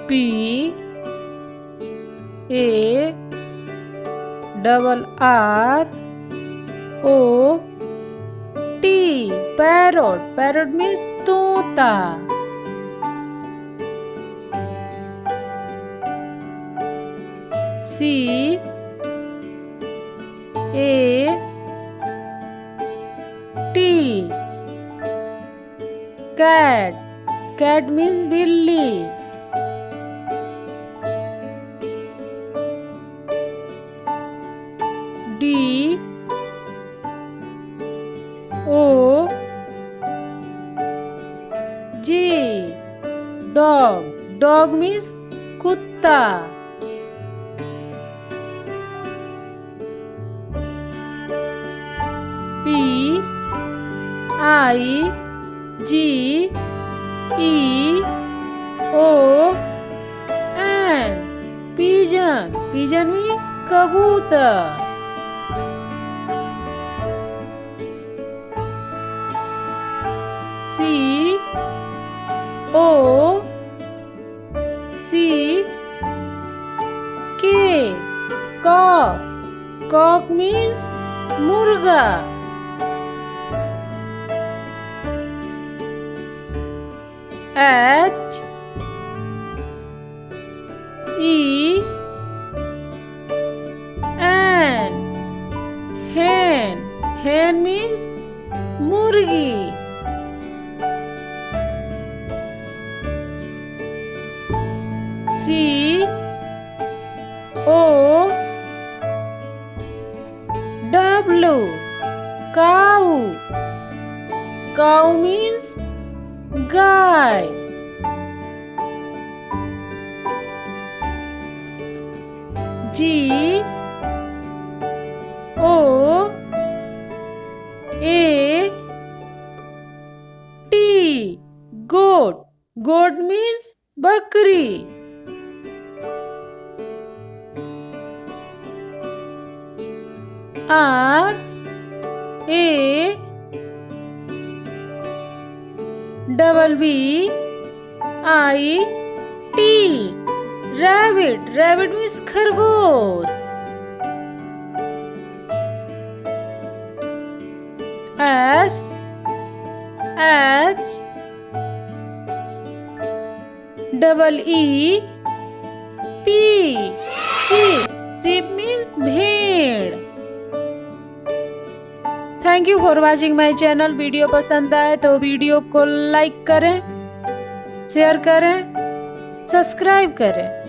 P A double R O T. Parrot. Parrot means तोता. C A T. Cat. Cat means बिल्ली. D O G. Dog. Dog means कुत्ता. P I G E O N. Pigeon. Pigeon means कबूतर. C O C K. Cock. Cock means मुर्गा. H E N. Hen. Hen means मुर्गी. C O W. Cow. Cow means guy. G O A T. Goat. Goat means बकरी. R A double B I T. Rabbit. Rabbit means खरगोश. S H double E P. Sheep. Sheep means भेड़. Thank you for watching my channel. Video पसंद आए तो video को like करें, share करें, subscribe करें.